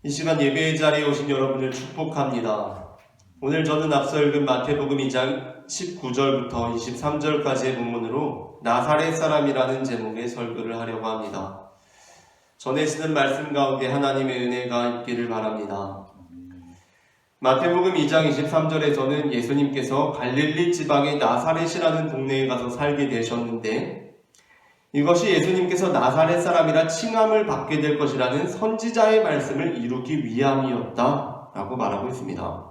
이 시간 예배의 자리에 오신 여러분을 축복합니다. 오늘 저는 앞서 읽은 마태복음 2장 19절부터 23절까지의 본문으로 나사렛 사람이라는 제목의 설교를 하려고 합니다. 전해지는 말씀 가운데 하나님의 은혜가 있기를 바랍니다. 마태복음 2장 23절에서는 예수님께서 갈릴리 지방의 나사렛이라는 동네에 가서 살게 되셨는데 이것이 예수님께서 나사렛 사람이라 칭함을 받게 될 것이라는 선지자의 말씀을 이루기 위함이었다라고 말하고 있습니다.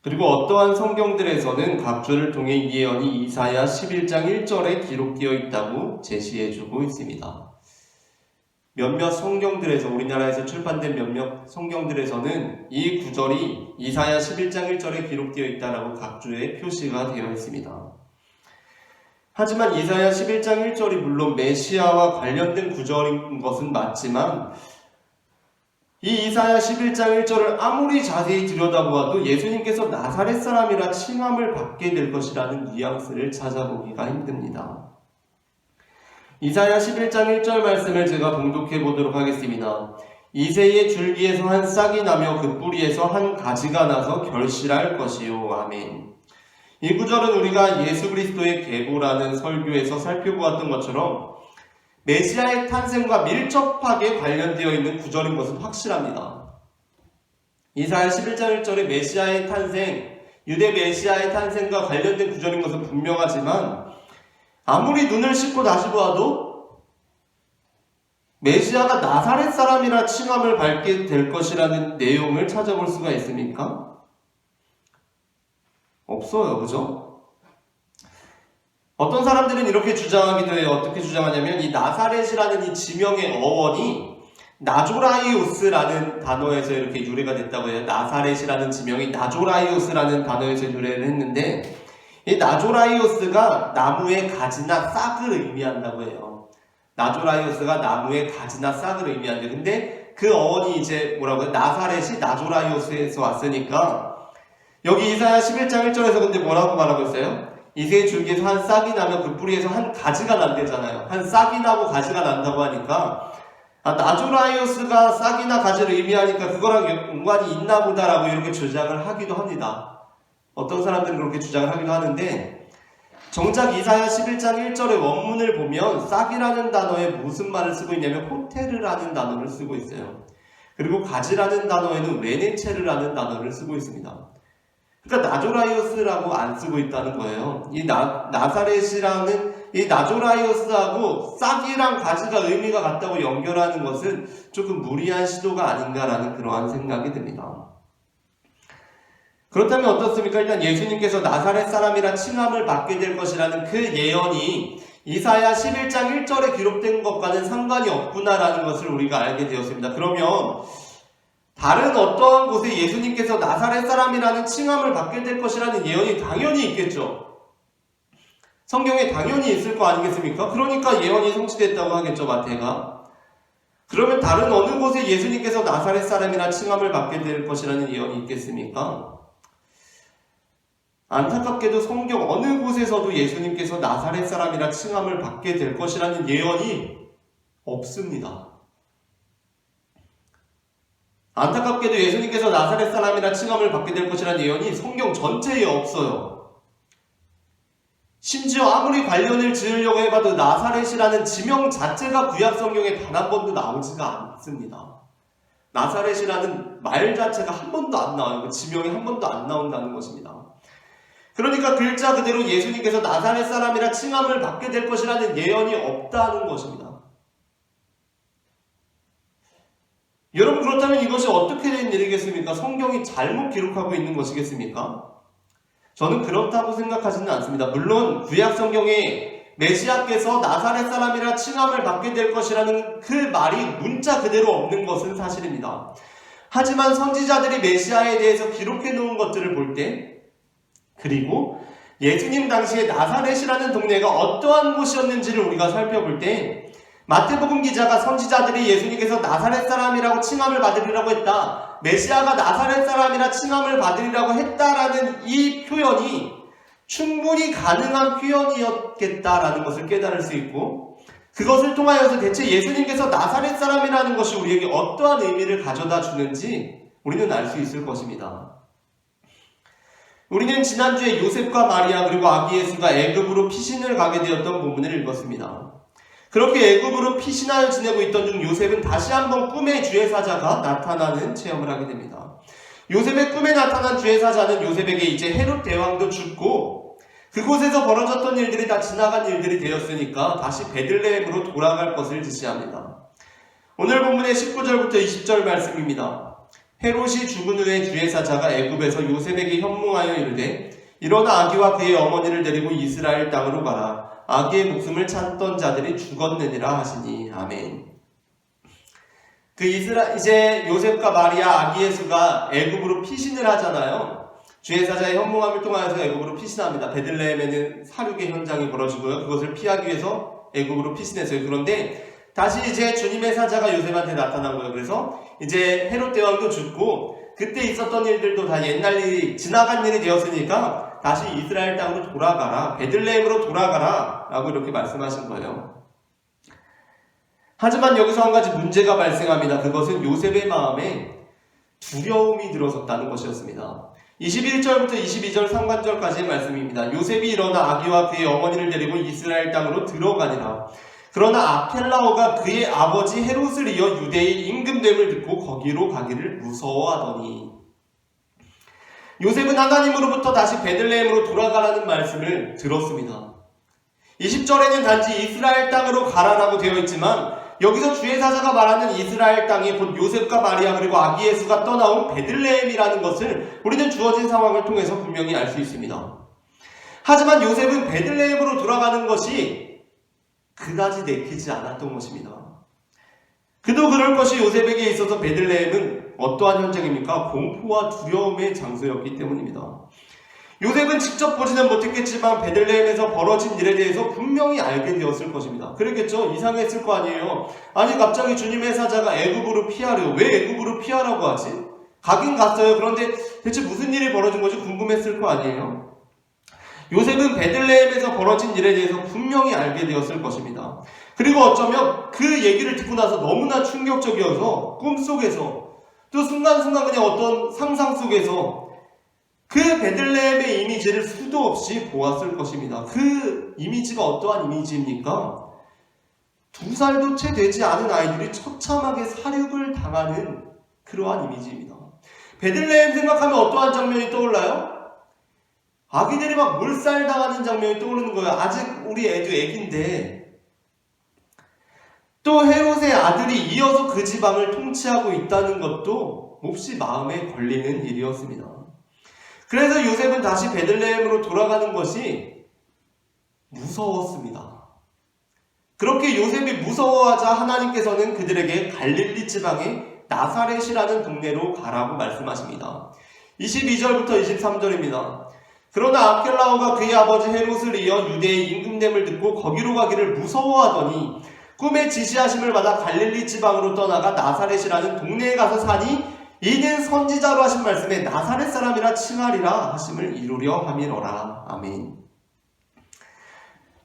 그리고 어떠한 성경들에서는 각주를 통해 이 예언이 이사야 11장 1절에 기록되어 있다고 제시해주고 있습니다. 몇몇 성경들에서, 우리나라에서 출판된 몇몇 성경들에서는 이 구절이 이사야 11장 1절에 기록되어 있다라고 각주에 표시가 되어 있습니다. 하지만 이사야 11장 1절이 물론 메시아와 관련된 구절인 것은 맞지만 이 이사야 11장 1절을 아무리 자세히 들여다보아도 예수님께서 나사렛 사람이라 칭함을 받게 될 것이라는 뉘앙스를 찾아보기가 힘듭니다. 이사야 11장 1절 말씀을 제가 봉독해 보도록 하겠습니다. 이새의 줄기에서 한 싹이 나며 그 뿌리에서 한 가지가 나서 결실할 것이요. 아멘. 이 구절은 우리가 예수 그리스도의 계보라는 설교에서 살펴보았던 것처럼 메시아의 탄생과 밀접하게 관련되어 있는 구절인 것은 확실합니다. 이사야 11장 1절의 메시아의 탄생, 유대 메시아의 탄생과 관련된 구절인 것은 분명하지만 아무리 눈을 씻고 다시 보아도 메시아가 나사렛 사람이라 칭함을 받게 될 것이라는 내용을 찾아볼 수가 있습니까? 없어요. 그죠? 어떤 사람들은 이렇게 주장하기도 해요. 어떻게 주장하냐면 이 나사렛이라는 이 지명의 어원이 나조라이오스라는 단어에서 이렇게 유래가 됐다고 해요. 나사렛이라는 지명이 나조라이오스라는 단어에서 유래를 했는데 이 나조라이오스가 나무의 가지나 싹을 의미한다고 해요. 나조라이오스가 나무의 가지나 싹을 의미한대. 근데 그 어원이 이제 뭐라고 해요? 나사렛이 나조라이오스에서 왔으니까 여기 이사야 11장 1절에서 근데 뭐라고 말하고 있어요? 이새의 줄기에서 한 싹이 나면 그 뿌리에서 한 가지가 난대잖아요. 한 싹이 나고 가지가 난다고 하니까 나조라이오스가 싹이나 가지를 의미하니까 그거랑 연관이 있나 보다라고 이렇게 주장을 하기도 합니다. 어떤 사람들은 그렇게 주장을 하기도 하는데 정작 이사야 11장 1절의 원문을 보면 싹이라는 단어에 무슨 말을 쓰고 있냐면 호테르라는 단어를 쓰고 있어요. 그리고 가지라는 단어에는 웨네체르라는 단어를 쓰고 있습니다. 그러니까 나조라이오스라고 안 쓰고 있다는 거예요. 이 나사렛이라는 이 나조라이오스하고 싹이랑 가지가 의미가 같다고 연결하는 것은 조금 무리한 시도가 아닌가라는 그러한 생각이 듭니다. 그렇다면 어떻습니까? 일단 예수님께서 나사렛 사람이라 칭함을 받게 될 것이라는 그 예언이 이사야 11장 1절에 기록된 것과는 상관이 없구나라는 것을 우리가 알게 되었습니다. 그러면 다른 어떠한 곳에 예수님께서 나사렛 사람이라는 칭함을 받게 될 것이라는 예언이 당연히 있겠죠. 성경에 당연히 있을 거 아니겠습니까? 그러니까 예언이 성취됐다고 하겠죠, 마태가. 그러면 다른 어느 곳에 예수님께서 나사렛 사람이라 칭함을 받게 될 것이라는 예언이 있겠습니까? 안타깝게도 성경 어느 곳에서도 예수님께서 나사렛 사람이라 칭함을 받게 될 것이라는 예언이 없습니다. 안타깝게도 예수님께서 나사렛 사람이라 칭함을 받게 될 것이라는 예언이 성경 전체에 없어요. 심지어 아무리 관련을 지으려고 해봐도 나사렛이라는 지명 자체가 구약 성경에 단 한 번도 나오지가 않습니다. 나사렛이라는 말 자체가 한 번도 안 나와요. 그 지명이 한 번도 안 나온다는 것입니다. 그러니까 글자 그대로 예수님께서 나사렛 사람이라 칭함을 받게 될 것이라는 예언이 없다는 것입니다. 여러분, 그렇다면 이것이 어떻게 된 일이겠습니까? 성경이 잘못 기록하고 있는 것이겠습니까? 저는 그렇다고 생각하지는 않습니다. 물론 구약 성경에 메시아께서 나사렛 사람이라 칭함을 받게 될 것이라는 그 말이 문자 그대로 없는 것은 사실입니다. 하지만 선지자들이 메시아에 대해서 기록해 놓은 것들을 볼 때, 그리고 예수님 당시에 나사렛이라는 동네가 어떠한 곳이었는지를 우리가 살펴볼 때 마태복음 기자가 선지자들이 예수님께서 나사렛 사람이라고 칭함을 받으리라고 했다, 메시아가 나사렛 사람이라 칭함을 받으리라고 했다라는 이 표현이 충분히 가능한 표현이었겠다라는 것을 깨달을 수 있고, 그것을 통하여서 대체 예수님께서 나사렛 사람이라는 것이 우리에게 어떠한 의미를 가져다 주는지 우리는 알 수 있을 것입니다. 우리는 지난주에 요셉과 마리아 그리고 아기 예수가 애굽으로 피신을 가게 되었던 본문을 읽었습니다. 그렇게 애굽으로 피신하여 지내고 있던 중 요셉은 다시 한번 꿈의 주의 사자가 나타나는 체험을 하게 됩니다. 요셉의 꿈에 나타난 주의 사자는 요셉에게 이제 헤롯 대왕도 죽고 그곳에서 벌어졌던 일들이 다 지나간 일들이 되었으니까 다시 베들레헴으로 돌아갈 것을 지시합니다. 오늘 본문의 19절부터 20절 말씀입니다. 헤롯이 죽은 후에 주의 사자가 애굽에서 요셉에게 현몽하여 이르되 일어나 아기와 그의 어머니를 데리고 이스라엘 땅으로 가라. 아기의 목숨을 찾던 자들이 죽었느니라 하시니. 아멘. 이제 요셉과 마리아, 아기 예수가 애굽으로 피신을 하잖아요. 주의 사자의 현몽함을 통하여서 애굽으로 피신합니다. 베들레헴에는 사륙의 현장이 벌어지고요. 그것을 피하기 위해서 애굽으로 피신했어요. 그런데 다시 이제 주님의 사자가 요셉한테 나타난 거예요. 그래서 이제 헤롯 대왕도 죽고 그때 있었던 일들도 다 옛날 일이 지나간 일이 되었으니까 다시 이스라엘 땅으로 돌아가라. 베들레헴으로 돌아가라. 라고 이렇게 말씀하신 거예요. 하지만 여기서 한 가지 문제가 발생합니다. 그것은 요셉의 마음에 두려움이 들어섰다는 것이었습니다. 21절부터 22절 상반절까지의 말씀입니다. 요셉이 일어나 아기와 그의 어머니를 데리고 이스라엘 땅으로 들어가니라. 그러나 아켈라오가 그의 아버지 헤롯을 이어 유대의 임금됨을 듣고 거기로 가기를 무서워하더니. 요셉은 하나님으로부터 다시 베들레헴으로 돌아가라는 말씀을 들었습니다. 20절에는 단지 이스라엘 땅으로 가라라고 되어 있지만 여기서 주의 사자가 말하는 이스라엘 땅이 곧 요셉과 마리아 그리고 아기 예수가 떠나온 베들레헴이라는 것을 우리는 주어진 상황을 통해서 분명히 알 수 있습니다. 하지만 요셉은 베들레헴으로 돌아가는 것이 그다지 내키지 않았던 것입니다. 그도 그럴 것이 요셉에게 있어서 베들레헴은 어떠한 현장입니까? 공포와 두려움의 장소였기 때문입니다. 요셉은 직접 보지는 못했겠지만 베들레헴에서 벌어진 일에 대해서 분명히 알게 되었을 것입니다. 그랬겠죠? 이상했을 거 아니에요. 아니 갑자기 주님의 사자가 애굽으로 피하려. 왜 애굽으로 피하라고 하지? 가긴 갔어요. 그런데 대체 무슨 일이 벌어진 것이 궁금했을 거 아니에요. 요셉은 베들레헴에서 벌어진 일에 대해서 분명히 알게 되었을 것입니다. 그리고 어쩌면 그 얘기를 듣고 나서 너무나 충격적이어서 꿈속에서 또 순간순간 그냥 어떤 상상 속에서 그 베들레헴의 이미지를 수도 없이 보았을 것입니다. 그 이미지가 어떠한 이미지입니까? 2살도 채 되지 않은 아이들이 처참하게 사륙을 당하는 그러한 이미지입니다. 베들레헴 생각하면 어떠한 장면이 떠올라요? 아기들이 막 몰살당하는 장면이 떠오르는 거예요. 아직 우리 애도 애기인데. 또 헤롯의 아들이 이어서 그 지방을 통치하고 있다는 것도 몹시 마음에 걸리는 일이었습니다. 그래서 요셉은 다시 베들레헴으로 돌아가는 것이 무서웠습니다. 그렇게 요셉이 무서워하자 하나님께서는 그들에게 갈릴리 지방의 나사렛이라는 동네로 가라고 말씀하십니다. 22절부터 23절입니다. 그러나 아켈라오가 그의 아버지 헤롯을 이어 유대의 임금됨을 듣고 거기로 가기를 무서워하더니 꿈에 지시하심을 받아 갈릴리 지방으로 떠나가 나사렛이라는 동네에 가서 사니 이는 선지자로 하신 말씀에 나사렛 사람이라 칭하리라 하심을 이루려 함이로라. 아멘.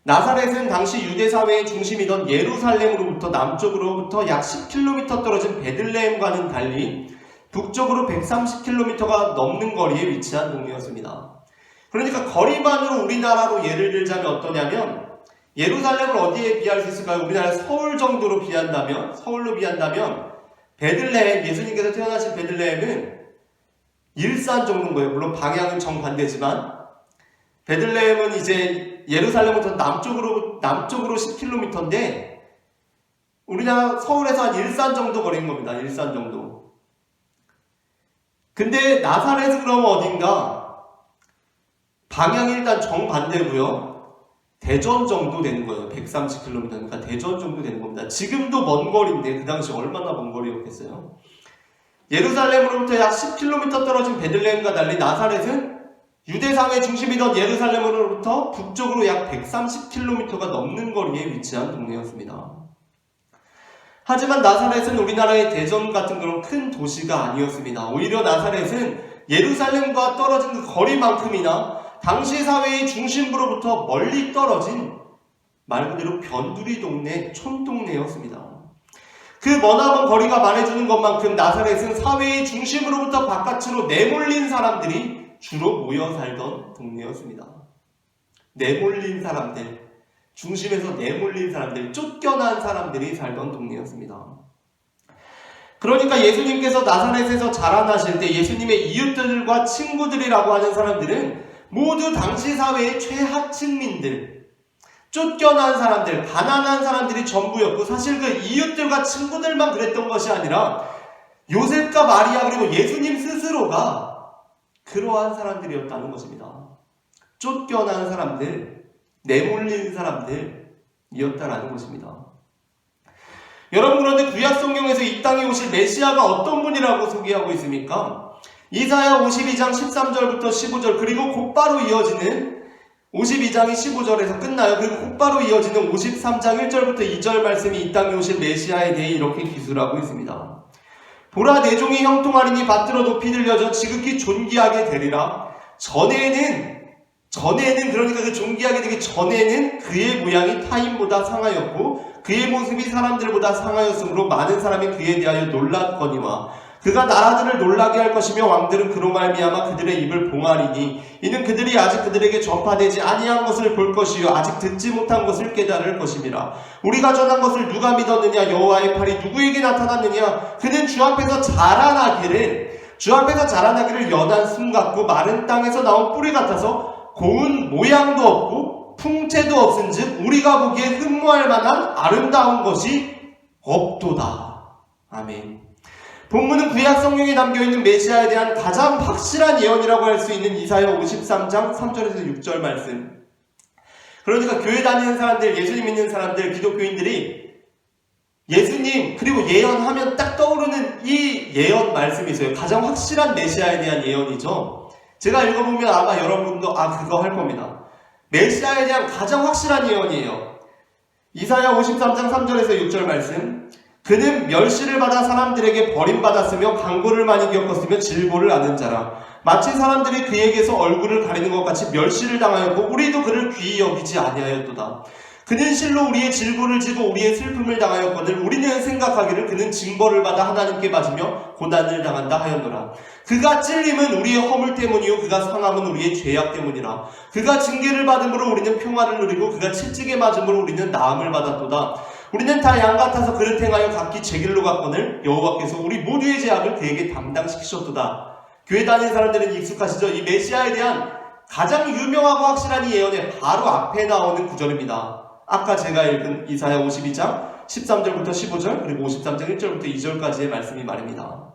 나사렛은 당시 유대 사회의 중심이던 예루살렘으로부터 남쪽으로부터 약 10km 떨어진 베들레헴과는 달리 북쪽으로 130km가 넘는 거리에 위치한 동네였습니다. 그러니까 거리만으로 우리나라로 예를 들자면 어떠냐면 예루살렘을 어디에 비할 수 있을까요? 우리나라 서울 정도로 서울로 비한다면 베들레헴, 예수님께서 태어나신 베들레헴은 일산 정도인 거예요. 물론 방향은 정반대지만 베들레헴은 이제 예루살렘부터 남쪽으로 10km인데 우리나라 서울에서 한 일산 정도 거리인 겁니다. 일산 정도. 근데 나사렛은 그러면 어딘가? 방향이 일단 정반대고요. 대전 정도 되는 거예요. 130km. 그러니까 대전 정도 되는 겁니다. 지금도 먼 거리인데 그 당시 얼마나 먼 거리였겠어요. 예루살렘으로부터 약 10km 떨어진 베들레헴과 달리 나사렛은 유대상의 중심이던 예루살렘으로부터 북쪽으로 약 130km가 넘는 거리에 위치한 동네였습니다. 하지만 나사렛은 우리나라의 대전 같은 그런 큰 도시가 아니었습니다. 오히려 나사렛은 예루살렘과 떨어진 그 거리만큼이나 당시 사회의 중심부로부터 멀리 떨어진 말 그대로 변두리 동네, 촌동네였습니다. 그 머나먼 거리가 말해주는 것만큼 나사렛은 사회의 중심으로부터 바깥으로 내몰린 사람들이 주로 모여 살던 동네였습니다. 내몰린 사람들, 중심에서 내몰린 사람들, 쫓겨난 사람들이 살던 동네였습니다. 그러니까 예수님께서 나사렛에서 자라나실 때 예수님의 이웃들과 친구들이라고 하는 사람들은 모두 당시 사회의 최하층민들, 쫓겨난 사람들, 가난한 사람들이 전부였고, 사실 그 이웃들과 친구들만 그랬던 것이 아니라 요셉과 마리아 그리고 예수님 스스로가 그러한 사람들이었다는 것입니다. 쫓겨난 사람들, 내몰린 사람들이었다는 것입니다. 여러분, 그런데 구약 성경에서 이 땅에 오실 메시아가 어떤 분이라고 소개하고 있습니까? 이사야 52장 13절부터 15절, 그리고 곧바로 이어지는 52장이 15절에서 끝나요. 그리고 곧바로 이어지는 53장 1절부터 2절 말씀이 이 땅에 오실 메시아에 대해 이렇게 기술하고 있습니다. 보라, 내 종이 형통하리니 밭들어 높이 들려져 지극히 존귀하게 되리라. 전에는 그러니까 그 존귀하게 되기 전에는 그의 모양이 타인보다 상하였고 그의 모습이 사람들보다 상하였으므로 많은 사람이 그에 대하여 놀랐거니와 그가 나라들을 놀라게 할 것이며 왕들은 그로 말미암아 그들의 입을 봉하리니 이는 그들이 아직 그들에게 전파되지 아니한 것을 볼 것이요 아직 듣지 못한 것을 깨달을 것임이라. 우리가 전한 것을 누가 믿었느냐? 여호와의 팔이 누구에게 나타났느냐? 그는 주 앞에서 자라나기를 연한 숨 같고 마른 땅에서 나온 뿌리 같아서 고운 모양도 없고 풍채도 없은즉 우리가 보기에 흠모할 만한 아름다운 것이 없도다. 아멘. 본문은 구약 성경에 담겨있는 메시아에 대한 가장 확실한 예언이라고 할 수 있는 이사야 53장 3절에서 6절 말씀. 그러니까 교회 다니는 사람들, 예수님 믿는 사람들, 기독교인들이 예수님 그리고 예언하면 딱 떠오르는 이 예언 말씀이 있어요. 가장 확실한 메시아에 대한 예언이죠. 제가 읽어보면 아마 여러분도 그거 할 겁니다. 메시아에 대한 가장 확실한 예언이에요. 이사야 53장 3절에서 6절 말씀. 그는 멸시를 받아 사람들에게 버림받았으며 강고를 많이 겪었으며 질보를 아는 자라. 마치 사람들이 그에게서 얼굴을 가리는 것 같이 멸시를 당하였고 우리도 그를 귀히 여기지 아니하였도다. 그는 실로 우리의 질보를 지고 우리의 슬픔을 당하였거늘 우리는 생각하기를 그는 징벌을 받아 하나님께 맞으며 고난을 당한다 하였노라. 그가 찔림은 우리의 허물 때문이요 그가 상함은 우리의 죄악 때문이라. 그가 징계를 받음으로 우리는 평화를 누리고 그가 채찍에 맞음으로 우리는 나음을 받았도다. 우리는 다 양 같아서 그릇 행하여 각기 제 길로 갔거늘 여호와께서 우리 모두의 죄악을 그에게 담당시키셨도다. 교회 다니는 사람들은 익숙하시죠? 이 메시아에 대한 가장 유명하고 확실한 이 예언의 바로 앞에 나오는 구절입니다. 아까 제가 읽은 이사야 52장 13절부터 15절 그리고 53장 1절부터 2절까지의 말씀이 말입니다.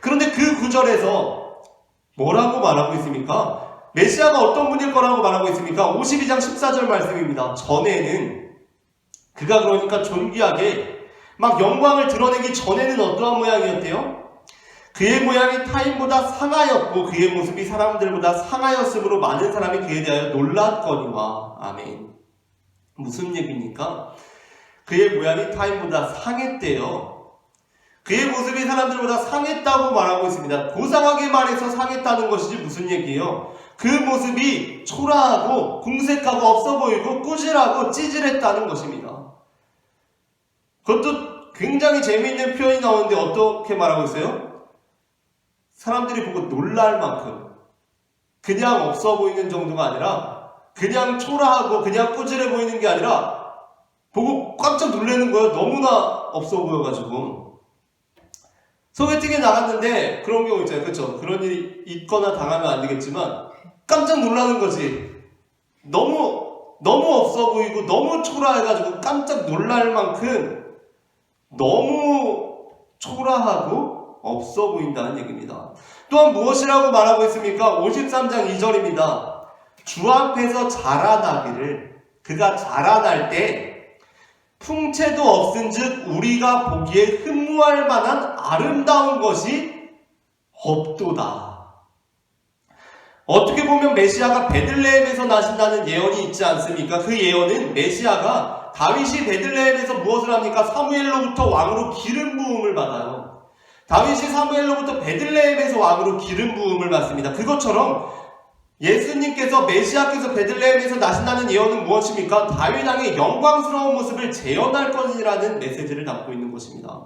그런데 그 구절에서 뭐라고 말하고 있습니까? 메시아가 어떤 분일 거라고 말하고 있습니까? 52장 14절 말씀입니다. 전에는 그가 그러니까 존귀하게 막 영광을 드러내기 전에는 어떠한 모양이었대요? 그의 모양이 타인보다 상하였고 그의 모습이 사람들보다 상하였으므로 많은 사람이 그에 대하여 놀랐거니와. 아멘. 무슨 얘기입니까? 그의 모양이 타인보다 상했대요. 그의 모습이 사람들보다 상했다고 말하고 있습니다. 고상하게 말해서 상했다는 것이지 무슨 얘기예요? 그 모습이 초라하고 궁색하고 없어 보이고 꾸질하고 찌질했다는 것입니다. 그것도 굉장히 재미있는 표현이 나오는데 어떻게 말하고 있어요? 사람들이 보고 놀랄 만큼 그냥 없어 보이는 정도가 아니라 그냥 초라하고 그냥 꾸질해 보이는 게 아니라 보고 깜짝 놀라는 거예요. 너무나 없어 보여가지고. 소개팅에 나갔는데 그런 경우 있잖아요. 그렇죠? 그런 일이 있거나 당하면 안 되겠지만 깜짝 놀라는 거지. 너무 없어 보이고 너무 초라해가지고 깜짝 놀랄 만큼 너무 초라하고 없어 보인다는 얘기입니다. 또한 무엇이라고 말하고 있습니까? 53장 2절입니다. 주 앞에서 자라나기를 그가 자라날 때 풍채도 없은즉 우리가 보기에 흠모할 만한 아름다운 것이 없도다. 어떻게 보면 메시아가 베들레헴에서 나신다는 예언이 있지 않습니까? 그 예언은 메시아가 다윗이 베들레헴에서 무엇을 합니까? 사무엘로부터 왕으로 기름 부음을 받아요. 다윗이 사무엘로부터 베들레헴에서 왕으로 기름 부음을 받습니다. 그것처럼 예수님께서 메시아께서 베들레헴에서 나신다는 예언은 무엇입니까? 다윗 왕의 영광스러운 모습을 재현할 것이라는 메시지를 담고 있는 것입니다.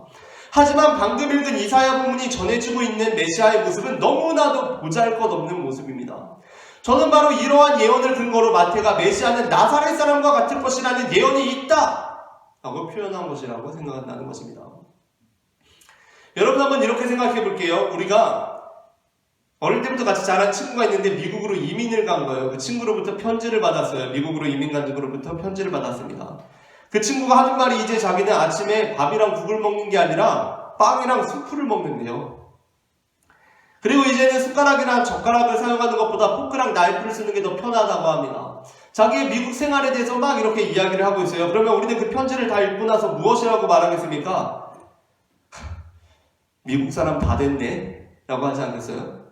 하지만 방금 읽은 이사야 본문이 전해주고 있는 메시아의 모습은 너무나도 보잘것없는 모습입니다. 저는 바로 이러한 예언을 근거로 마태가 메시아는 나사렛 사람과 같을 것이라는 예언이 있다! 라고 표현한 것이라고 생각한다는 것입니다. 여러분 한번 이렇게 생각해 볼게요. 우리가 어릴 때부터 같이 자란 친구가 있는데 미국으로 이민을 간 거예요. 그 친구로부터 편지를 받았어요. 미국으로 이민 간 친구로부터 편지를 받았습니다. 그 친구가 하는 말이 이제 자기는 아침에 밥이랑 국을 먹는 게 아니라 빵이랑 수프를 먹는데요. 그리고 이제는 숟가락이랑 젓가락을 사용하는 것보다 포크랑 나이프를 쓰는 게 더 편하다고 합니다. 자기의 미국 생활에 대해서 막 이렇게 이야기를 하고 있어요. 그러면 우리는 그 편지를 다 읽고 나서 무엇이라고 말하겠습니까? 미국 사람 다 됐네 라고 하지 않겠어요?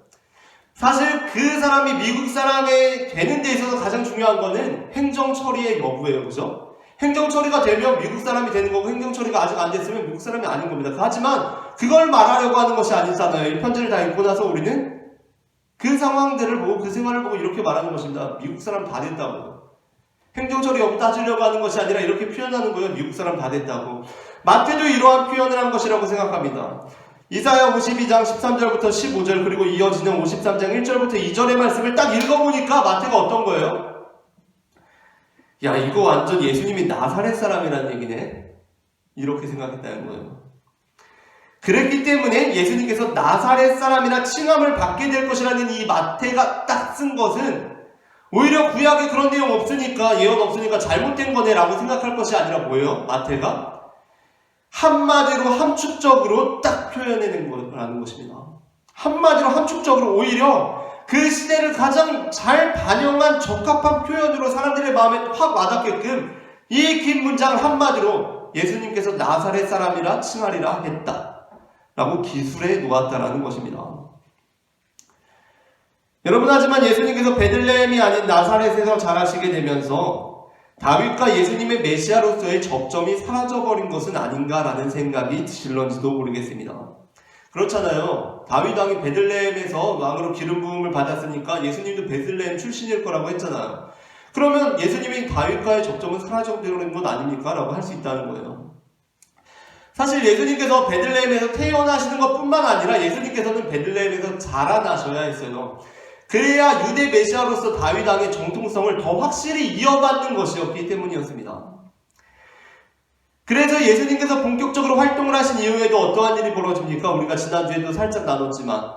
사실 그 사람이 미국 사람이 되는 데 있어서 가장 중요한 거는 행정 처리의 여부예요. 그죠? 행정 처리가 되면 미국 사람이 되는 거고 행정 처리가 아직 안 됐으면 미국 사람이 아닌 겁니다. 하지만 그걸 말하려고 하는 것이 아니잖아요. 이 편지를 다 읽고 나서 우리는 그 상황들을 보고 그 생활을 보고 이렇게 말하는 것입니다. 미국 사람 다 됐다고. 행정 처리 여부 따지려고 하는 것이 아니라 이렇게 표현하는 거예요. 미국 사람 다 됐다고. 마태도 이러한 표현을 한 것이라고 생각합니다. 이사야 52장 13절부터 15절 그리고 이어지는 53장 1절부터 2절의 말씀을 딱 읽어보니까 마태가 어떤 거예요? 야, 이거 완전 예수님이 나사렛 사람이라는 얘기네. 이렇게 생각했다는 거예요. 그랬기 때문에 예수님께서 나사렛 사람이라 칭함을 받게 될 것이라는 이 마태가 딱 쓴 것은 오히려 구약에 그런 내용 없으니까 예언 없으니까 잘못된 거네 라고 생각할 것이 아니라 뭐예요? 마태가 한마디로 함축적으로 딱 표현해낸 거라는 것입니다. 한마디로 함축적으로 오히려 그 시대를 가장 잘 반영한 적합한 표현으로 사람들의 마음에 확 와닿게끔 이 긴 문장을 한마디로 예수님께서 나사렛 사람이라 칭하리라 했다 라고 기술해 놓았다라는 것입니다. 여러분, 하지만 예수님께서 베들레헴이 아닌 나사렛에서 자라시게 되면서 다윗과 예수님의 메시아로서의 접점이 사라져버린 것은 아닌가라는 생각이 드실런지도 모르겠습니다. 그렇잖아요. 다윗 왕이 베들레헴에서 왕으로 기름 부음을 받았으니까 예수님도 베들레헴 출신일 거라고 했잖아요. 그러면 예수님이 다윗과의 접점은 사라져버린 것 아닙니까? 라고 할 수 있다는 거예요. 사실 예수님께서 베들레헴에서 태어나시는 것뿐만 아니라 예수님께서는 베들레헴에서 자라나셔야 했어요. 그래야 유대 메시아로서 다윗 왕의 정통성을 더 확실히 이어받는 것이었기 때문이었습니다. 그래서 예수님께서 본격적으로 활동을 하신 이후에도 어떠한 일이 벌어집니까? 우리가 지난주에도 살짝 나눴지만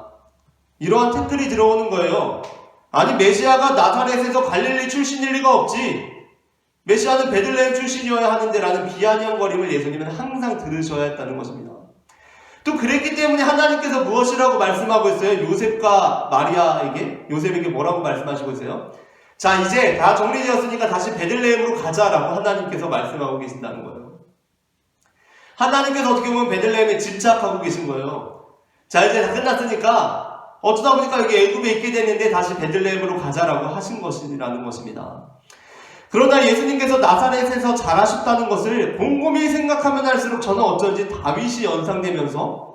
이러한 태클이 들어오는 거예요. 아니, 메시아가 나사렛에서 갈릴리 출신일 리가 없지. 메시아는 베들레헴 출신이어야 하는데 라는 비아냥거림을 예수님은 항상 들으셔야 했다는 것입니다. 또 그랬기 때문에 하나님께서 무엇이라고 말씀하고 있어요? 요셉과 마리아에게? 요셉에게 뭐라고 말씀하시고 있어요? 자, 이제 다 정리되었으니까 다시 베들레헴으로 가자라고 하나님께서 말씀하고 계신다는 거예요. 하나님께서 어떻게 보면 베들레헴에 집착하고 계신 거예요. 자, 이제 다 끝났으니까 어쩌다 보니까 여기 애굽에 있게 됐는데 다시 베들레헴으로 가자라고 하신 것이라는 것입니다. 그러나 예수님께서 나사렛에서 자라셨다는 것을 곰곰이 생각하면 할수록 저는 어쩐지 다윗이 연상되면서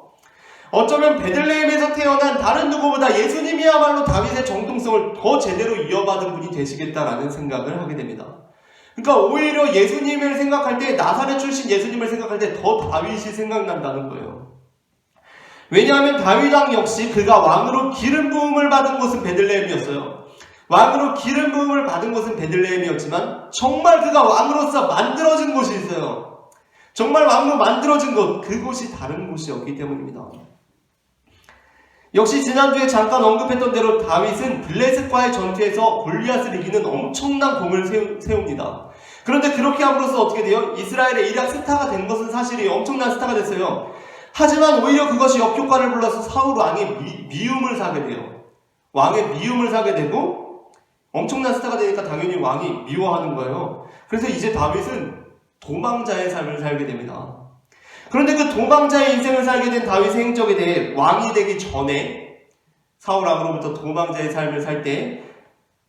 어쩌면 베들레헴에서 태어난 다른 누구보다 예수님이야말로 다윗의 정통성을 더 제대로 이어받은 분이 되시겠다라는 생각을 하게 됩니다. 그러니까 오히려 예수님을 생각할 때, 나사렛 출신 예수님을 생각할 때 더 다윗이 생각난다는 거예요. 왜냐하면 다윗 왕 역시 그가 왕으로 기름 부음을 받은 곳은 베들레헴이었어요. 왕으로 기름 부음을 받은 곳은 베들레헴이었지만 정말 그가 왕으로서 만들어진 곳이 있어요. 정말 왕으로 만들어진 곳, 그곳이 다른 곳이었기 때문입니다. 역시 지난주에 잠깐 언급했던 대로 다윗은 블레셋과의 전투에서 골리앗을 이기는 엄청난 공을 세웁니다. 그런데 그렇게 함으로써 어떻게 돼요? 이스라엘의 일약 스타가 된 것은 사실이에요. 엄청난 스타가 됐어요. 하지만 오히려 그것이 역효과를 불러서 사울 왕의 미움을 사게 돼요. 왕의 미움을 사게 되고 엄청난 스타가 되니까 당연히 왕이 미워하는 거예요. 그래서 이제 다윗은 도망자의 삶을 살게 됩니다. 그런데 그 도망자의 인생을 살게 된 다윗의 행적에 대해 왕이 되기 전에 사울 왕으로부터 도망자의 삶을 살 때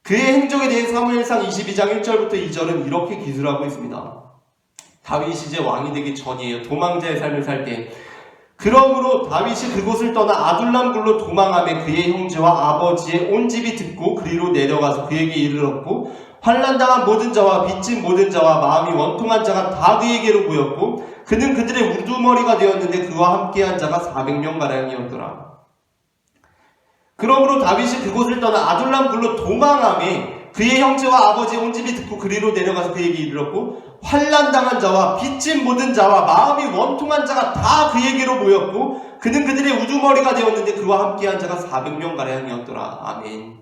그의 행적에 대해 사무엘상 22장 1절부터 2절은 이렇게 기술하고 있습니다. 다윗이 이제 왕이 되기 전이에요. 도망자의 삶을 살 때 그러므로 다윗이 그곳을 떠나 아둘람 굴로 도망하며 그의 형제와 아버지의 온 집이 듣고 그리로 내려가서 그에게 이르렀고 환난당한 모든 자와 빚진 모든 자와 마음이 원통한 자가 다 그에게로 모였고 그는 그들의 우두머리가 되었는데 그와 함께한 자가 400명가량이었더라. 그러므로 다윗이 그곳을 떠나 아둘람 굴로 도망하며 그의 형제와 아버지의 온 집이 듣고 그리로 내려가서 그에게 이르렀고 환난당한 자와 빚진 모든 자와 마음이 원통한 자가 다 그에게로 모였고 그는 그들의 우두머리가 되었는데 그와 함께한 자가 400명가량이었더라. 아멘.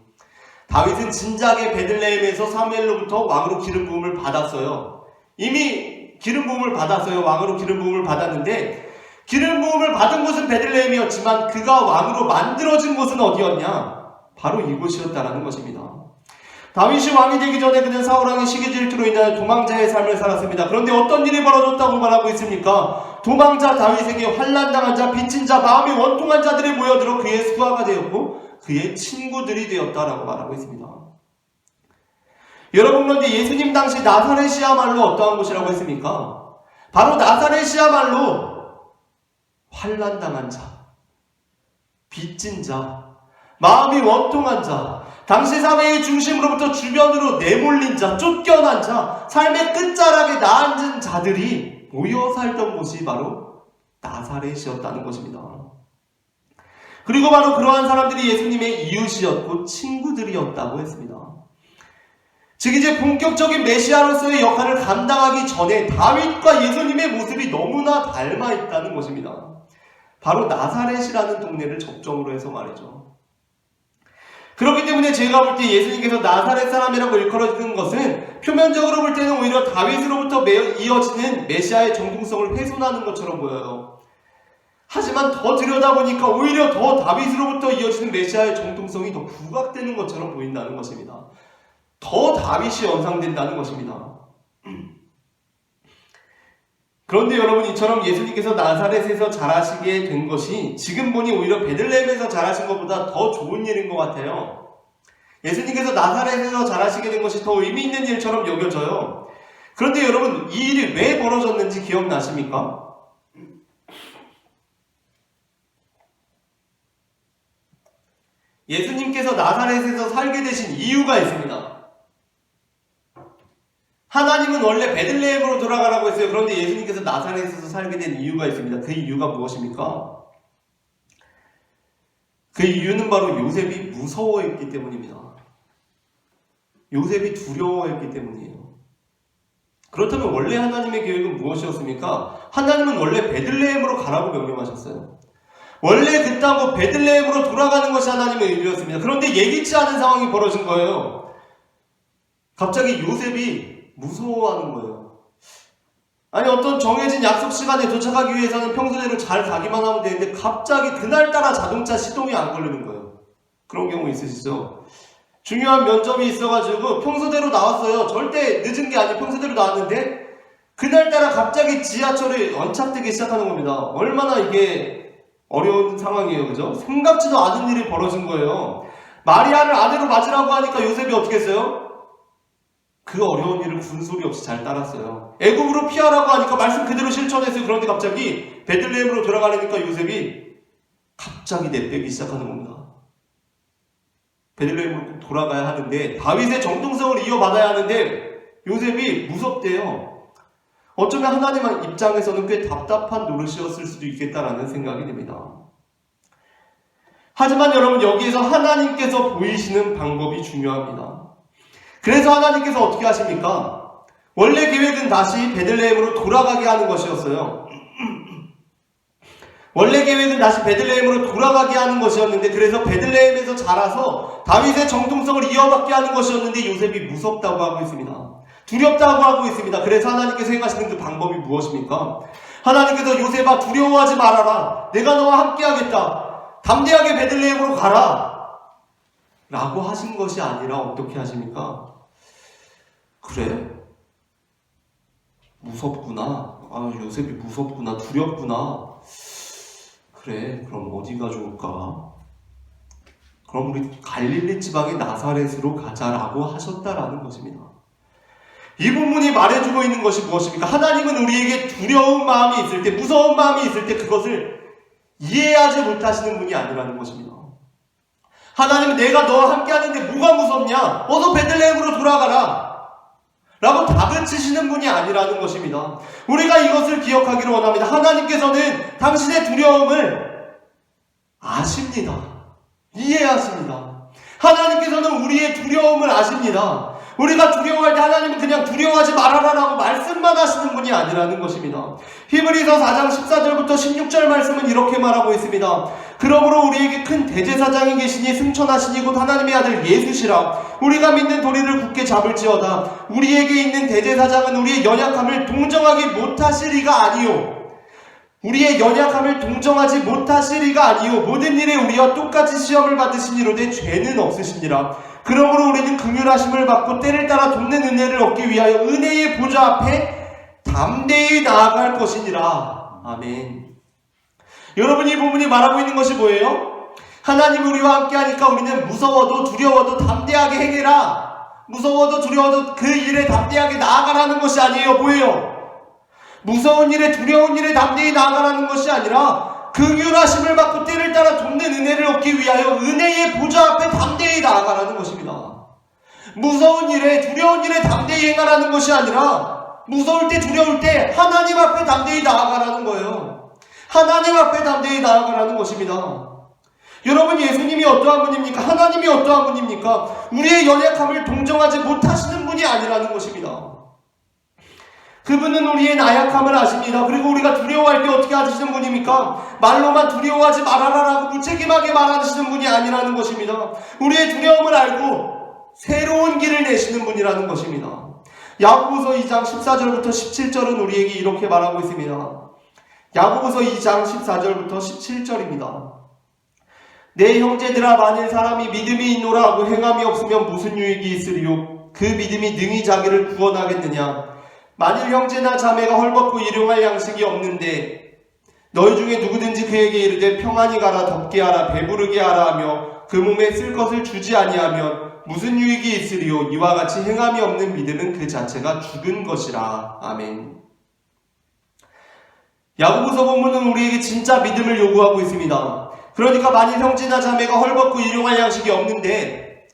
다윗은 진작에 베들레헴에서 사무엘로부터 왕으로 기름 부음을 받았어요. 이미 기름 부음을 받았어요. 왕으로 기름 부음을 받았는데 기름 부음을 받은 곳은 베들레헴이었지만 그가 왕으로 만들어진 곳은 어디였냐? 바로 이곳이었다라는 것입니다. 다윗이 왕이 되기 전에 그는 사울왕의 시기 질투로 인하여 도망자의 삶을 살았습니다. 그런데 어떤 일이 벌어졌다고 말하고 있습니까? 도망자 다윗에게 환난당한 자, 빚진 자, 마음이 원통한 자들이 모여들어 그의 수하가 되었고 그의 친구들이 되었다라고 말하고 있습니다. 여러분, 그런데 예수님 당시 나사렛이야말로 어떠한 곳이라고 했습니까? 바로 나사렛이야말로 환난당한 자, 빚진 자, 마음이 원통한 자, 당시 사회의 중심으로부터 주변으로 내몰린 자, 쫓겨난 자, 삶의 끝자락에 나앉은 자들이 모여 살던 곳이 바로 나사렛이었다는 것입니다. 그리고 바로 그러한 사람들이 예수님의 이웃이었고 친구들이었다고 했습니다. 즉 이제 본격적인 메시아로서의 역할을 감당하기 전에 다윗과 예수님의 모습이 너무나 닮아 있다는 것입니다. 바로 나사렛이라는 동네를 접점으로 해서 말이죠. 그렇기 때문에 제가 볼 때 예수님께서 나사렛 사람이라고 일컬어지는 것은 표면적으로 볼 때는 오히려 다윗으로부터 이어지는 메시아의 정통성을 훼손하는 것처럼 보여요. 하지만 더 들여다보니까 오히려 더 다윗으로부터 이어지는 메시아의 정통성이 더 부각되는 것처럼 보인다는 것입니다. 더 다윗이 연상된다는 것입니다. 그런데 여러분, 이처럼 예수님께서 나사렛에서 자라시게 된 것이 지금 보니 오히려 베들레헴에서 자라신 것보다 더 좋은 일인 것 같아요. 예수님께서 나사렛에서 자라시게 된 것이 더 의미 있는 일처럼 여겨져요. 그런데 여러분, 이 일이 왜 벌어졌는지 기억나십니까? 예수님께서 나사렛에서 살게 되신 이유가 있습니다. 하나님은 원래 베들레헴으로 돌아가라고 했어요. 그런데 예수님께서 나사렛에서 살게 된 이유가 있습니다. 그 이유가 무엇입니까? 그 이유는 바로 요셉이 무서워했기 때문입니다. 요셉이 두려워했기 때문이에요. 그렇다면 원래 하나님의 계획은 무엇이었습니까? 하나님은 원래 베들레헴으로 가라고 명령하셨어요. 원래 그 땅으로 베들레헴으로 돌아가는 것이 하나님의 의도였습니다. 그런데 예기치 않은 상황이 벌어진 거예요. 갑자기 요셉이 무서워하는 거예요. 아니, 어떤 정해진 약속 시간에 도착하기 위해서는 평소대로 잘 가기만 하면 되는데 갑자기 그날따라 자동차 시동이 안 걸리는 거예요. 그런 경우 있으시죠? 중요한 면접이 있어가지고 평소대로 나왔어요. 절대 늦은 게 아니고 평소대로 나왔는데 그날따라 갑자기 지하철이 연착되기 시작하는 겁니다. 얼마나 이게 어려운 상황이에요. 그죠? 생각지도 않은 일이 벌어진 거예요. 마리아를 아내로 맞으라고 하니까 요셉이 어떻게 했어요? 그 어려운 일을 군소리 없이 잘 따랐어요. 애굽으로 피하라고 하니까 말씀 그대로 실천했어요. 그런데 갑자기 베들레헴으로 돌아가려니까 요셉이 갑자기 내빼기 시작하는 겁니다. 베들레헴으로 돌아가야 하는데 다윗의 정통성을 이어받아야 하는데 요셉이 무섭대요. 어쩌면 하나님 입장에서는 꽤 답답한 노릇이었을 수도 있겠다라는 생각이 듭니다. 하지만 여러분, 여기에서 하나님께서 보이시는 방법이 중요합니다. 그래서 하나님께서 어떻게 하십니까? 원래 계획은 다시 베들레헴으로 돌아가게 하는 것이었어요. 원래 계획은 다시 베들레헴으로 돌아가게 하는 것이었는데, 그래서 베들레헴에서 자라서 다윗의 정통성을 이어받게 하는 것이었는데 요셉이 무섭다고 하고 있습니다. 두렵다고 하고 있습니다. 그래서 하나님께서 행하시는 그 방법이 무엇입니까? 하나님께서 요셉아, 두려워하지 말아라. 내가 너와 함께 하겠다. 담대하게 베들레헴으로 가라. 라고 하신 것이 아니라 어떻게 하십니까? 그래? 무섭구나. 아, 요셉이 무섭구나. 두렵구나. 그래, 그럼 어디가 좋을까? 그럼 우리 갈릴리 지방의 나사렛으로 가자라고 하셨다라는 것입니다. 이 부분이 말해주고 있는 것이 무엇입니까? 하나님은 우리에게 두려운 마음이 있을 때, 무서운 마음이 있을 때 그것을 이해하지 못하시는 분이 아니라는 것입니다. 하나님은 내가 너와 함께 하는데 뭐가 무섭냐? 어서 베들레헴으로 돌아가라 라고 다그치시는 분이 아니라는 것입니다. 우리가 이것을 기억하기를 원합니다. 하나님께서는 당신의 두려움을 아십니다. 이해하십니다. 하나님께서는 우리의 두려움을 아십니다. 우리가 두려워할 때 하나님은 그냥 두려워하지 말아라라고 말씀만 하시는 분이 아니라는 것입니다. 히브리서 4장 14절부터 16절 말씀은 이렇게 말하고 있습니다. 그러므로 우리에게 큰 대제사장이 계시니 승천하시니 곧 하나님의 아들 예수시라. 우리가 믿는 도리를 굳게 잡을지어다. 우리에게 있는 대제사장은 우리의 연약함을 동정하기 못하시리가 아니요. 우리의 연약함을 동정하지 못하시리가 아니요. 모든 일에 우리와 똑같이 시험을 받으시니로되 죄는 없으시니라. 그러므로 우리는 긍휼하심을 받고 때를 따라 돕는 은혜를 얻기 위하여 은혜의 보좌 앞에 담대히 나아갈 것이니라. 아멘. 여러분, 이 부분이 말하고 있는 것이 뭐예요? 하나님이 우리와 함께하니까 우리는 무서워도 두려워도 담대하게 행해라. 무서워도 두려워도 그 일에 담대하게 나아가라는 것이 아니에요. 뭐예요? 무서운 일에 두려운 일에 담대히 나아가라는 것이 아니라 긍휼하심을 받고 때를 따라 돕는 은혜를 얻기 위하여 은혜의 보좌 앞에 담대히 나아가라는 것입니다. 무서운 일에 두려운 일에 담대히 행하라는 것이 아니라 무서울 때 두려울 때 하나님 앞에 담대히 나아가라는 거예요. 하나님 앞에 담대히 나아가라는 것입니다. 여러분, 예수님이 어떠한 분입니까? 하나님이 어떠한 분입니까? 우리의 연약함을 동정하지 못하시는 분이 아니라는 것입니다. 그분은 우리의 나약함을 아십니다. 그리고 우리가 두려워할 때 어떻게 하시는 분입니까? 말로만 두려워하지 말아라라고 무책임하게 말하시는 분이 아니라는 것입니다. 우리의 두려움을 알고 새로운 길을 내시는 분이라는 것입니다. 야고보서 2장 14절부터 17절은 우리에게 이렇게 말하고 있습니다. 야고보서 2장 14절부터 17절입니다. 내 형제들아, 만일 사람이 믿음이 있노라 하고 행함이 없으면 무슨 유익이 있으리요? 그 믿음이 능히 자기를 구원하겠느냐? 만일 형제나 자매가 헐벗고 일용할 양식이 없는데 너희 중에 누구든지 그에게 이르되 평안히 가라, 덥게 하라, 배부르게 하라 하며 그 몸에 쓸 것을 주지 아니하면 무슨 유익이 있으리요? 이와 같이 행함이 없는 믿음은 그 자체가 죽은 것이라. 아멘. 야고보서 본문은 우리에게 진짜 믿음을 요구하고 있습니다. 그러니까 만일 형제나 자매가 헐벗고 일용할 양식이 없는데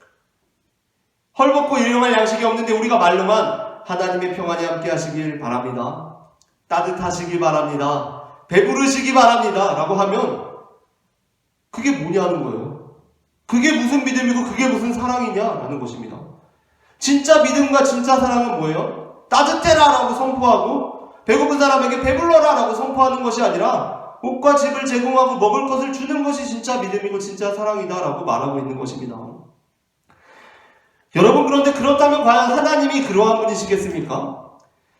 우리가 말로만 하나님의 평안이 함께 하시길 바랍니다, 따뜻하시길 바랍니다, 배부르시기 바랍니다 라고 하면 그게 뭐냐는 거예요. 그게 무슨 믿음이고 그게 무슨 사랑이냐라는 것입니다. 진짜 믿음과 진짜 사랑은 뭐예요? 따뜻해라 라고 선포하고 배고픈 사람에게 배불러라 라고 선포하는 것이 아니라 옷과 집을 제공하고 먹을 것을 주는 것이 진짜 믿음이고 진짜 사랑이다 라고 말하고 있는 것입니다. 여러분, 그런데 그렇다면 과연 하나님이 그러한 분이시겠습니까?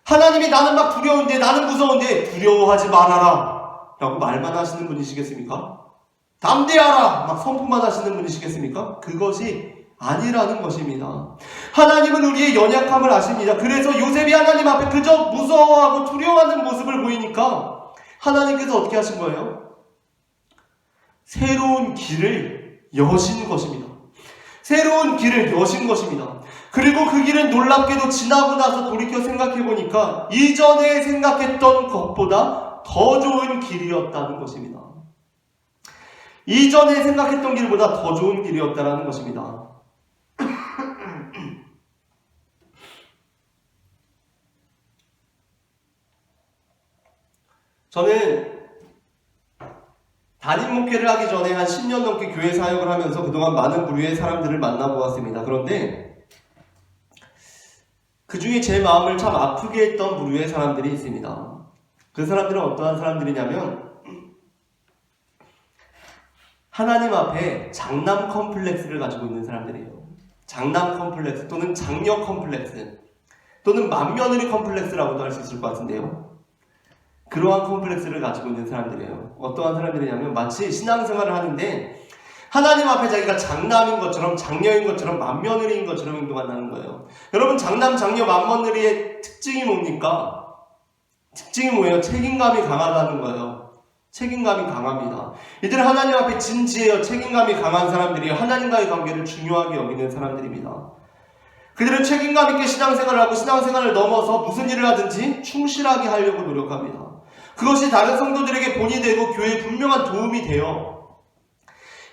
하나님이 나는 막 두려운데, 나는 무서운데 두려워하지 말아라 라고 말만 하시는 분이시겠습니까? 담대하라 막 선포만 하시는 분이시겠습니까? 그것이 아니라는 것입니다. 하나님은 우리의 연약함을 아십니다. 그래서 요셉이 하나님 앞에 그저 무서워하고 두려워하는 모습을 보이니까 하나님께서 어떻게 하신 거예요? 새로운 길을 여신 것입니다. 새로운 길을 여신 것입니다. 그리고 그 길은 놀랍게도 지나고 나서 돌이켜 생각해보니까 이전에 생각했던 것보다 더 좋은 길이었다는 것입니다. 이전에 생각했던 길보다 더 좋은 길이었다는 것입니다. 저는 담임 목회를 하기 전에 한 10년 넘게 교회 사역을 하면서 그동안 많은 부류의 사람들을 만나보았습니다. 그런데 그 중에 제 마음을 참 아프게 했던 부류의 사람들이 있습니다. 그 사람들은 어떠한 사람들이냐면 하나님 앞에 장남 컴플렉스를 가지고 있는 사람들이에요. 장남 컴플렉스 또는 장녀 컴플렉스 또는 맏며느리 컴플렉스라고도 할 수 있을 것 같은데요. 그러한 컴플렉스를 가지고 있는 사람들이에요. 어떠한 사람들이냐면 마치 신앙생활을 하는데 하나님 앞에 자기가 장남인 것처럼 장녀인 것처럼 맏며느리인 것처럼 행동한다는 거예요. 여러분, 장남, 장녀, 맏며느리의 특징이 뭡니까? 특징이 뭐예요? 책임감이 강하다는 거예요. 책임감이 강합니다. 이들은 하나님 앞에 진지해요. 책임감이 강한 사람들이에요. 하나님과의 관계를 중요하게 여기는 사람들입니다. 그들은 책임감 있게 신앙생활을 하고 신앙생활을 넘어서 무슨 일을 하든지 충실하게 하려고 노력합니다. 그것이 다른 성도들에게 본이 되고 교회에 분명한 도움이 돼요.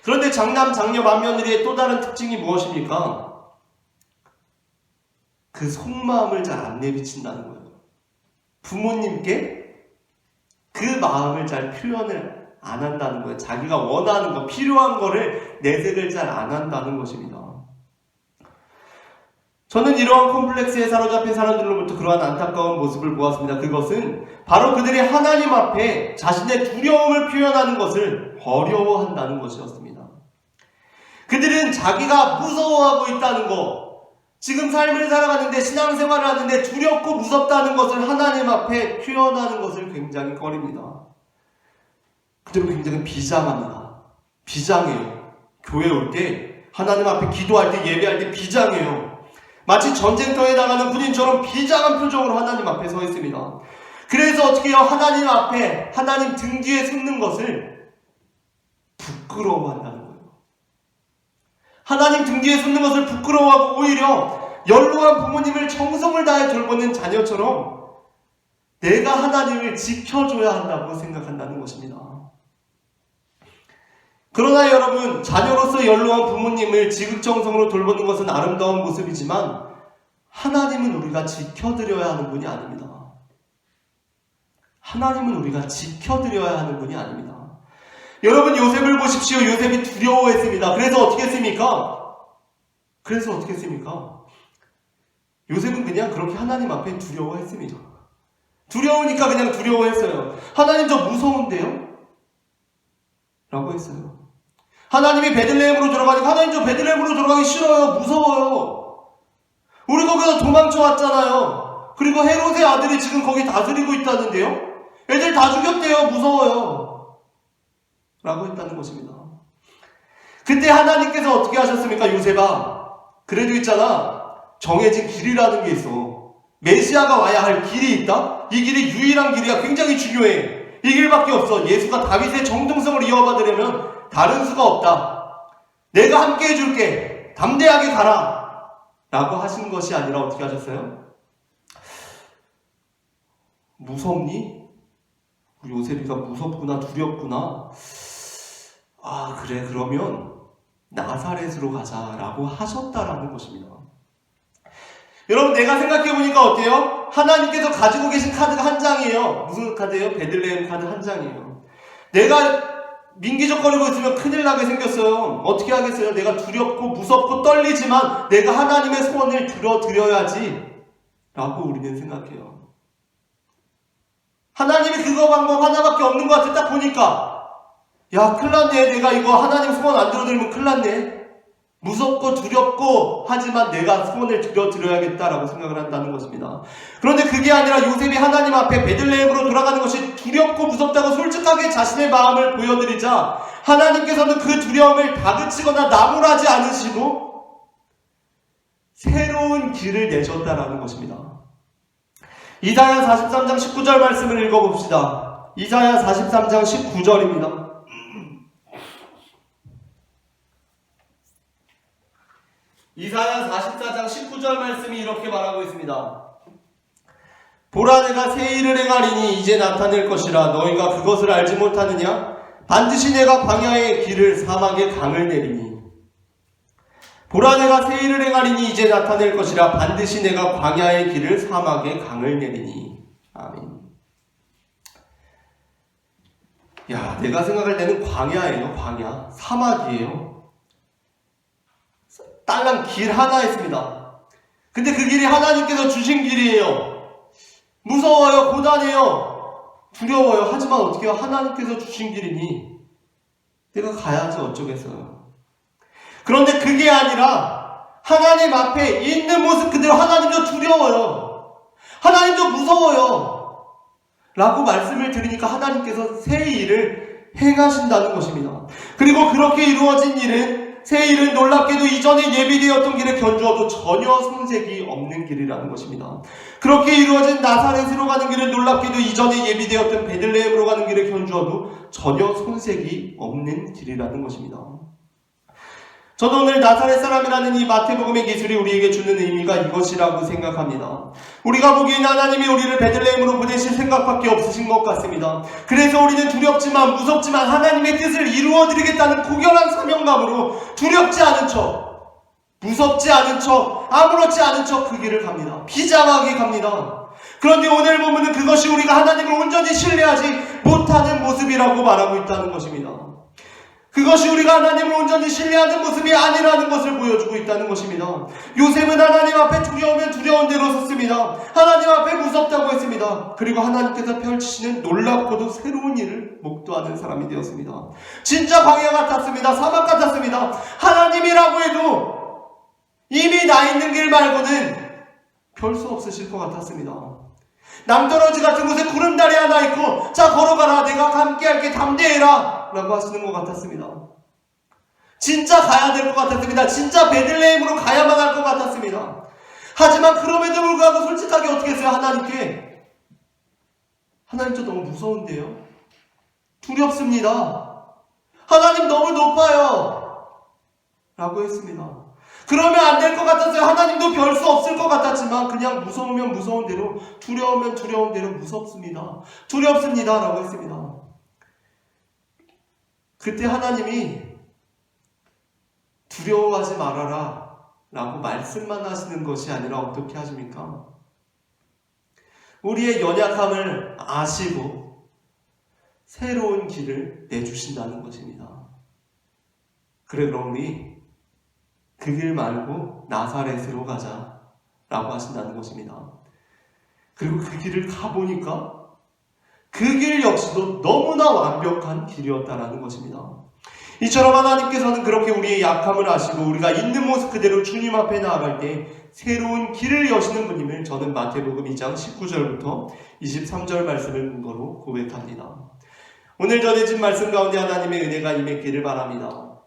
그런데 장남, 장녀, 맏며느리의 또 다른 특징이 무엇입니까? 그 속마음을 잘 안 내비친다는 거예요. 부모님께 그 마음을 잘 표현을 안 한다는 거예요. 자기가 원하는 거, 필요한 거를 내색을 잘 안 한다는 것입니다. 저는 이러한 콤플렉스에 사로잡힌 사람들로부터 그러한 안타까운 모습을 보았습니다. 그것은 바로 그들이 하나님 앞에 자신의 두려움을 표현하는 것을 어려워한다는 것이었습니다. 그들은 자기가 무서워하고 있다는 것, 지금 삶을 살아가는데 신앙생활을 하는데 두렵고 무섭다는 것을 하나님 앞에 표현하는 것을 굉장히 꺼립니다. 그들은 굉장히 비장합니다. 비장해요. 교회 올 때, 하나님 앞에 기도할 때, 예배할 때 비장해요. 마치 전쟁터에 나가는 군인처럼 비장한 표정으로 하나님 앞에 서 있습니다. 그래서 어떻게 해요? 하나님 앞에, 하나님 등 뒤에 섰는 것을 부끄러워한다는 거예요. 하나님 등 뒤에 섰는 것을 부끄러워하고 오히려 연로한 부모님을 정성을 다해 돌보는 자녀처럼 내가 하나님을 지켜줘야 한다고 생각한다는 것입니다. 그러나 여러분, 자녀로서 연로한 부모님을 지극정성으로 돌보는 것은 아름다운 모습이지만 하나님은 우리가 지켜드려야 하는 분이 아닙니다. 하나님은 우리가 지켜드려야 하는 분이 아닙니다. 여러분, 요셉을 보십시오. 요셉이 두려워했습니다. 그래서 어떻게 했습니까? 요셉은 그냥 그렇게 하나님 앞에 두려워했습니다. 두려우니까 그냥 두려워했어요. 하나님, 저 무서운데요? 라고 했어요. 하나님이 베들레헴으로 들어가니까 하나님, 저 베들레헴으로 들어가기 싫어요. 무서워요. 우리 거기서 도망쳐 왔잖아요. 그리고 헤롯의 아들이 지금 거기 다스리고 있다는데요. 애들 다 죽였대요. 무서워요. 라고 했다는 것입니다. 그때 하나님께서 어떻게 하셨습니까? 요셉아, 그래도 있잖아, 정해진 길이라는 게 있어. 메시아가 와야 할 길이 있다? 이 길이 유일한 길이야. 굉장히 중요해. 이 길밖에 없어. 예수가 다윗의 정통성을 이어받으려면 다른 수가 없다. 내가 함께 해줄게. 담대하게 가라. 라고 하신 것이 아니라 어떻게 하셨어요? 무섭니? 우리 요셉이가 무섭구나, 두렵구나. 아, 그래, 그러면 나사렛으로 가자. 라고 하셨다라는 것입니다. 여러분, 내가 생각해보니까 어때요? 하나님께서 가지고 계신 카드가 한 장이에요. 무슨 카드예요? 베들레헴 카드 한 장이에요. 내가 민기적거리고 있으면 큰일 나게 생겼어요. 어떻게 하겠어요? 내가 두렵고 무섭고 떨리지만 내가 하나님의 소원을 들어드려야지 라고 우리는 생각해요. 하나님이 그거 방법 하나밖에 없는 것 같아. 딱 보니까 야, 큰일 났네. 내가 이거 하나님 소원 안 들어드리면 큰일 났네. 무섭고 두렵고 하지만 내가 소원을 들어드려야겠다라고 생각을 한다는 것입니다. 그런데 그게 아니라 요셉이 하나님 앞에 베들레헴으로 돌아가는 것이 두렵고 무섭다고 솔직하게 자신의 마음을 보여드리자 하나님께서는 그 두려움을 다그치거나 나무라지 않으시고 새로운 길을 내셨다라는 것입니다. 이사야 43장 19절 말씀을 읽어봅시다. 이사야 43장 19절입니다. 이사야 44장 19절 말씀이 이렇게 말하고 있습니다. 보라, 내가 새 일을 행하리니 이제 나타낼 것이라. 너희가 그것을 알지 못하느냐? 반드시 내가 광야의 길을 사막의 강을 내리니. 보라, 내가 새 일을 행하리니 이제 나타낼 것이라. 반드시 내가 광야의 길을 사막의 강을 내리니. 아멘. 야, 내가 생각할 때는 광야예요. 광야. 사막이에요. 딸랑 길 하나 있습니다. 근데 그 길이 하나님께서 주신 길이에요. 무서워요. 고단해요. 두려워요. 하지만 어떻게 해요? 하나님께서 주신 길이니 내가 가야지 어쩌겠어요. 그런데 그게 아니라 하나님 앞에 있는 모습 그대로 하나님도 두려워요. 하나님도 무서워요. 라고 말씀을 드리니까 하나님께서 새 일을 행하신다는 것입니다. 그리고 그렇게 이루어진 일은 새 일은 놀랍게도 이전에 예비되었던 길에 견주어도 전혀 손색이 없는 길이라는 것입니다. 그렇게 이루어진 나사렛으로 가는 길은 놀랍게도 이전에 예비되었던 베들레헴으로 가는 길에 견주어도 전혀 손색이 없는 길이라는 것입니다. 저도 오늘 나사렛 사람이라는 이 마태복음의 기술이 우리에게 주는 의미가 이것이라고 생각합니다. 우리가 보기에는 하나님이 우리를 베들레헴으로 보내실 생각밖에 없으신 것 같습니다. 그래서 우리는 두렵지만 무섭지만 하나님의 뜻을 이루어드리겠다는 고결한 사명감으로 두렵지 않은 척, 무섭지 않은 척, 아무렇지 않은 척 그 길을 갑니다. 비장하게 갑니다. 그런데 오늘 보면은 그것이 우리가 하나님을 온전히 신뢰하지 못하는 모습이라고 말하고 있다는 것입니다. 그것이 우리가 하나님을 온전히 신뢰하는 모습이 아니라는 것을 보여주고 있다는 것입니다. 요셉은 하나님 앞에 두려우면 두려운 대로 섰습니다. 하나님 앞에 무섭다고 했습니다. 그리고 하나님께서 펼치시는 놀랍고도 새로운 일을 목도하는 사람이 되었습니다. 진짜 광야 같았습니다. 사막 같았습니다. 하나님이라고 해도 이미 나 있는 길 말고는 별 수 없으실 것 같았습니다. 남떨어지 같은 곳에 구름다리 하나 있고 자 걸어가라 내가 함께할게 담대해라 라고 하시는 것 같았습니다. 진짜 가야 될 것 같았습니다. 진짜 베들레헴으로 가야만 할 것 같았습니다. 하지만 그럼에도 불구하고 솔직하게 어떻게 했어요? 하나님께 하나님 저 너무 무서운데요? 두렵습니다. 하나님 너무 높아요 라고 했습니다. 그러면 안 될 것 같았어요. 하나님도 별 수 없을 것 같았지만 그냥 무서우면 무서운 대로 두려우면 두려운 대로 무섭습니다. 두렵습니다 라고 했습니다. 그때 하나님이 두려워하지 말아라 라고 말씀만 하시는 것이 아니라 어떻게 하십니까? 우리의 연약함을 아시고 새로운 길을 내주신다는 것입니다. 그래 그럼 우리 그 길 말고 나사렛으로 가자 라고 하신다는 것입니다. 그리고 그 길을 가보니까 그 길 역시도 너무나 완벽한 길이었다라는 것입니다. 이처럼 하나님께서는 그렇게 우리의 약함을 아시고 우리가 있는 모습 그대로 주님 앞에 나아갈 때 새로운 길을 여시는 분임을 저는 마태복음 2장 19절부터 23절 말씀을 근거로 고백합니다. 오늘 전해진 말씀 가운데 하나님의 은혜가 임했기를 바랍니다.